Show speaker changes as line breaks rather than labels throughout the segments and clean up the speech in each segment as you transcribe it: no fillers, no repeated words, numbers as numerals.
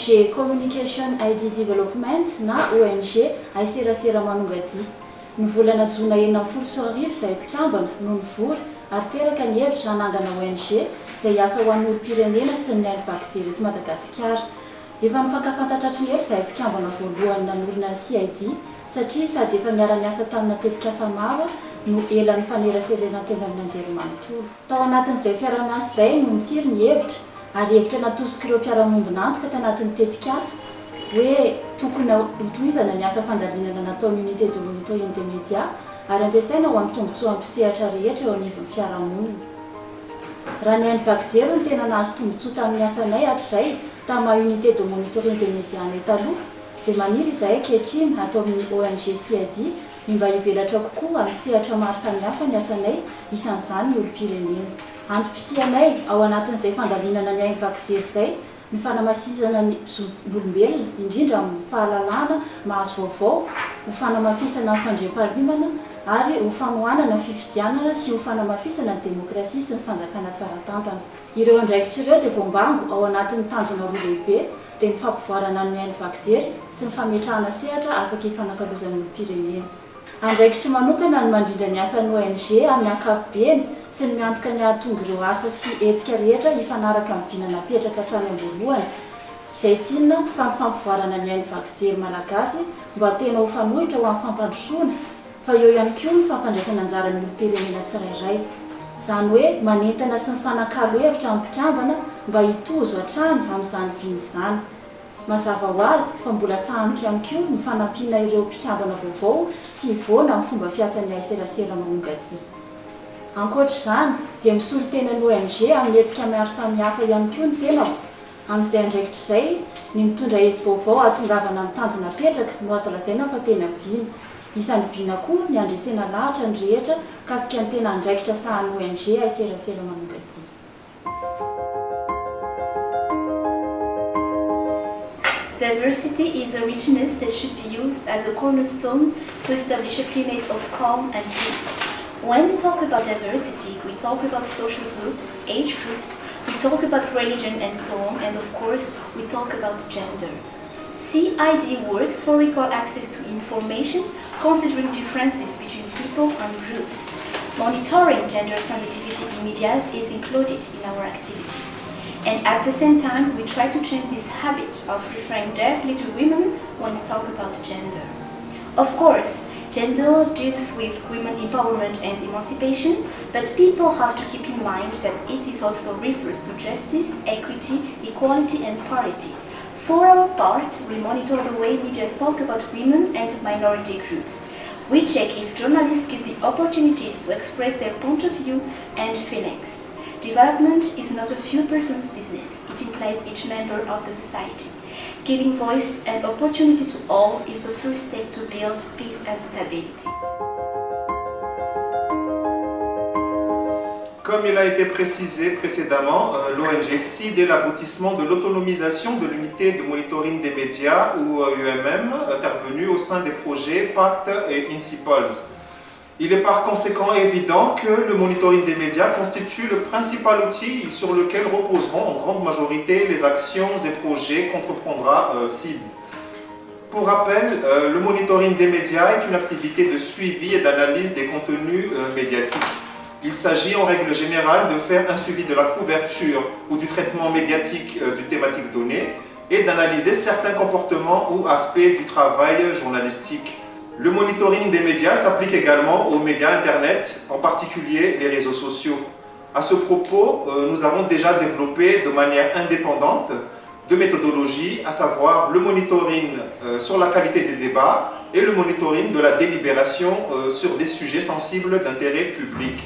ONG Communication ID Development na ONG aiserasera manonga ty. Ny volana jona 2024 izay mpikambana no nivory ary teraka ny hevitra hanangana ONG izay asa ho an'ny olo-pirenena sy ny vakijery eto Madagasikara. Efa mifankafantatratry ny hely izay mpikambana voalohany nanorina CID satria sady efa niara-niasa tamina tetikasa maro no elan'ny faneraserena tena amin'ny anjerimanontolo. Tao anatin'izay fiara-miasa izay no nitsiry ny hevitra ary hevitra natosika ireo mpiara-mombonantoka tanatin'ny tetikasa hoe tokony hotohizana ny asa fandalinana nataon'ny unité de monitoring des médias ary ampiasaina ho amin'ny tombontsoa ampisehatra rehetra eo anivon'ny fiarahamonina. Raha ny hainy vakijery no tena nahazo tombontsoa tamin'ny asanay hatrizay tamin'ny unité de monitoring des médias nay taloha dia maniry izahay ankehitriny atao amin'ny ONG CID ny mba hivelatra kokoa amin'ny sehatra maro samihafa ny asanay isan'izany ny olo-pirenena. Antom-pisianay ao anatin'izay fandalinana ny hainy vakijery izay ny fanamasihana ny olombelona indrindra amin'ny fahalalana mahazo vaovao, ho fanamafisana amin'ny fandriam-pahalimana ary ho fanohanana fifidianana sy ho fanamafisana ny demokrasia sy ny fanjakana tsara tantana. Ireo andraikitra ireo dia voambango ao anatin'ny tanjona roa lehibe dia ny fampivoarana amin'ny hainy vakijery sy ny fametrahana sehatra afaka hifanankalozan'ny olo-pirenena. Andraikitra manokana ny mandrindra ny asan'ny ONG amin'ny ankapobeny sy ny miantoka ny ahatonga ireo asa sy hetsika rehetra hifanaraka amin'ny vina napetraka hatrany am-boalohany izay tsy inona fa ny fampivoarana ny hainy vakijery malagasy mba tena ho fanohitra ho amin'ny fampandrosoana fa eo ihany koa ny fampandraisana anjara ny olo-pirenena tsirairay. Izany hoe manentana sy ny fanakalo hevitra amin'ny mpikambana mba hitozo hatrany amin'izany vina izany. Mazava ho azy fa mbola sahanika ihany koa ny fanampiana ireo mpikambana vaovao tsy hivoana amin'ny fomba fiasan'ny aiserasera manonga ty. Ankoatr'izany dia misolo tena ny ONG amin'ny hetsika maro samihafa ihany koa ny tenako. Amin'izay andraikitra izay ny mitondra hevitra vaovao ahatongavana amin'ny tanjona napetraka no azo lazaina fa tena vina. Isan'ny vina koa ny andresena lahatra ny rehetra kasika ny tena andraikitra sahan'ny ONG aiserasera manonga ty.
Diversity is a richness that should be used as a cornerstone to establish a climate of calm and peace. When we talk about diversity, we talk about social groups, age groups, we talk about religion and so on, and of course, we talk about gender. CID works for equal access to information, considering differences between people and groups. Monitoring gender sensitivity in media is included in our activities. And at the same time, we try to change this habit of referring directly to women when we talk about gender. Of course, gender deals with women empowerment and emancipation, but people have to keep in mind that it is also refers to justice, equity, equality and parity. For our part, we monitor the way media talk about women and minority groups. We check if journalists give the opportunities to express their point of view and feelings. Development is not a few persons' business, it implies each member of the society. Giving voice and opportunity to all is the first step to build peace and stability.
Comme il a été précisé précédemment, l'ONG CID est l'aboutissement de l'autonomisation de l'unité de monitoring des médias ou UMM intervenue au sein des projets PACT et INCIPOLS. Il est par conséquent évident que le monitoring des médias constitue le principal outil sur lequel reposeront en grande majorité les actions et projets qu'entreprendra CID. Pour rappel, le monitoring des médias est une activité de suivi et d'analyse des contenus médiatiques. Il s'agit en règle générale de faire un suivi de la couverture ou du traitement médiatique d'une thématique donnée et d'analyser certains comportements ou aspects du travail journalistique. Le monitoring des médias s'applique également aux médias Internet, en particulier les réseaux sociaux. À ce propos, nous avons déjà développé de manière indépendante deux méthodologies, à savoir le monitoring sur la qualité des débats et le monitoring de la délibération sur des sujets sensibles d'intérêt public.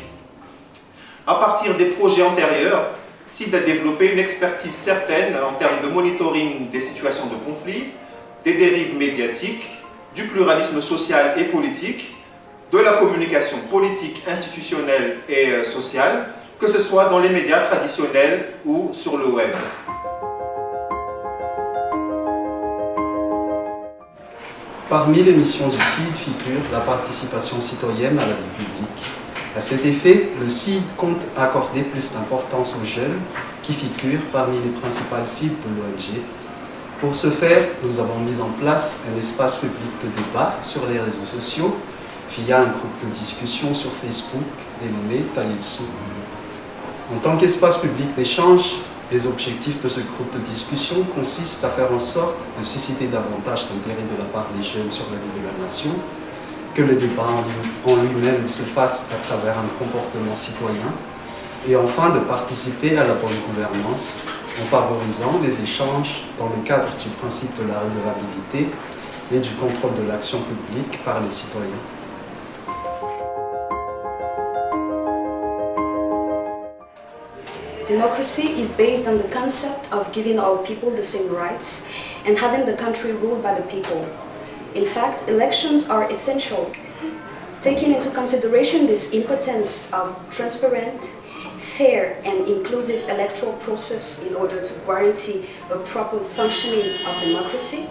À partir des projets antérieurs, CID a développé une expertise certaine en termes de monitoring des situations de conflit, des dérives médiatiques, du pluralisme social et politique, de la communication politique, institutionnelle et sociale, que ce soit dans les médias traditionnels ou sur le web.
Parmi les missions du CID figure la participation citoyenne à la vie publique. À cet effet, le CID compte accorder plus d'importance aux jeunes qui figurent parmi les principales cibles de l'ONG. Pour ce faire, nous avons mis en place un espace public de débat sur les réseaux sociaux via un groupe de discussion sur Facebook dénommé Talilsu. En tant qu'espace public d'échange, les objectifs de ce groupe de discussion consistent à faire en sorte de susciter davantage d'intérêt de la part des jeunes sur la vie de la nation, que le débat en lui-même se fasse à travers un comportement citoyen, et enfin de participer à la bonne gouvernance en favorisant les échanges dans le cadre du principe de la redevabilité et du contrôle de l'action publique par les citoyens.
Democracy is based on the concept of giving all people the same rights and having the country ruled by the people. In fact, elections are essential. Taking into consideration this importance of transparent, fair and inclusive electoral process in order to guarantee a proper functioning of democracy,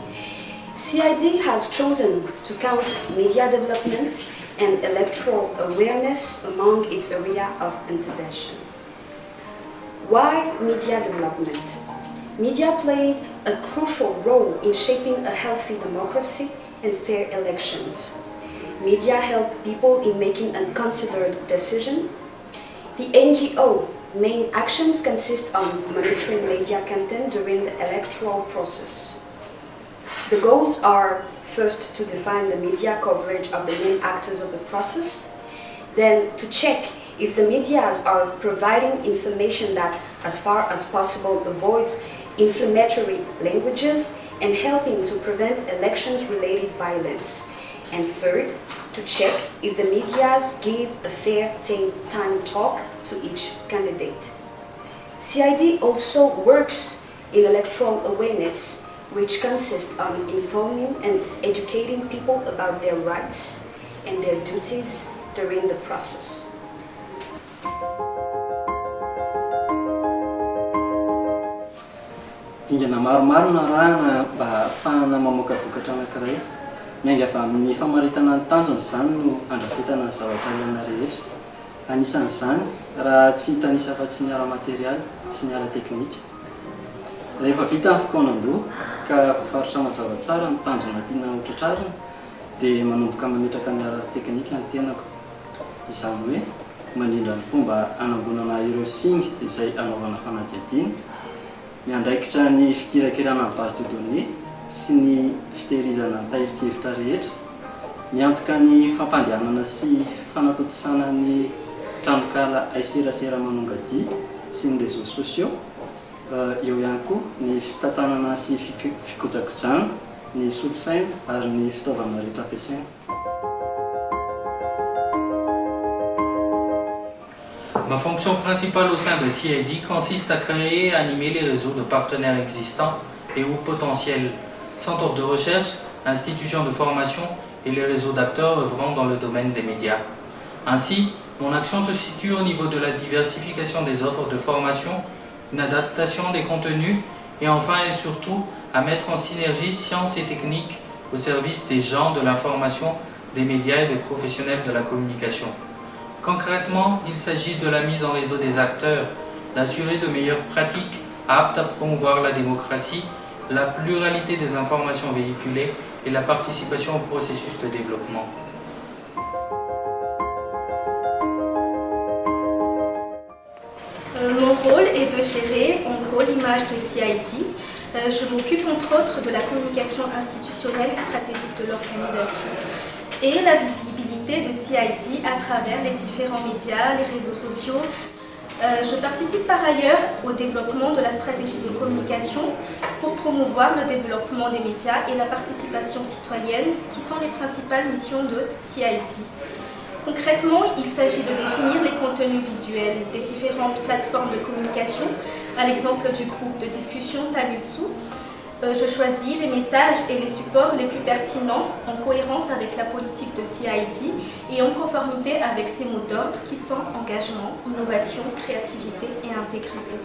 CID has chosen to count media development and electoral awareness among its area of intervention. Why media development? Media played a crucial role in shaping a healthy democracy and fair elections. Media help people in making a considered decision. The NGO main actions consist on monitoring media content during the electoral process. The goals are first to define the media coverage of the main actors of the process, then to check if the medias are providing information that, as far as possible, avoids inflammatory languages and helping to prevent elections-related violence. And third, to check if the medias give a fair time talk to each candidate. CID also works in electoral awareness, which consists on informing and educating people about their rights and their duties during the process.
Dingana maromaro na rahana mba ahafahana mamoaka vokatra anankiray. Miainga avy amin'ny famaritana ny tanjony izany no andrafetana ny zavatra ilaina rehetra. Anisan'izany raha tsy hitanisa afa-tsy ny ara materialy sy ny ara teknika. Rehefa vita ny fotoanam-doha ka voafaritra mazava tsara ny tanjona tiana hotratrarina dia manomboka mametraka ny ara teknika ny tenako. Izany hoe mandrindra ny fomba anambonana ireo singa izay anaovana fanadihadiana, miandraikitra ny fikirakirana ny base de données sy ny fitehirizana ny tahirin-kevitra rehetra, miantoka ny fampandehanana sy fanatontosana ny tranokala aiserasera manongadia sy ny réseaux sociaux, eo ihany koa ny fitantanana sy fikojakojana ny solosaina ary ny fitaovana rehetra ampiasaina.
Ma fonction principale au sein de CID consiste à créer et animer les réseaux de partenaires existants et ou potentiels, centres de recherche, institutions de formation et les réseaux d'acteurs œuvrant dans le domaine des médias. Ainsi, mon action se situe au niveau de la diversification des offres de formation, une adaptation des contenus et enfin et surtout à mettre en synergie sciences et techniques au service des gens de l'information, des médias et des professionnels de la communication. Concrètement, il s'agit de la mise en réseau des acteurs, d'assurer de meilleures pratiques aptes à promouvoir la démocratie, la pluralité des informations véhiculées et la participation au processus de développement.
Mon rôle est de gérer en gros l'image de CID. Je m'occupe entre autres de la communication institutionnelle et stratégique de l'organisation et la visibilité de CID à travers les différents médias, les réseaux sociaux. Je participe par ailleurs au développement de la stratégie de communication pour promouvoir le développement des médias et la participation citoyenne qui sont les principales missions de CID. Concrètement, il s'agit de définir les contenus visuels des différentes plateformes de communication, à l'exemple du groupe de discussion Talilsu. Je choisis les messages et les supports les plus pertinents en cohérence avec la politique de CID et en conformité avec ses mots d'ordre qui sont engagement, innovation, créativité et intégrité.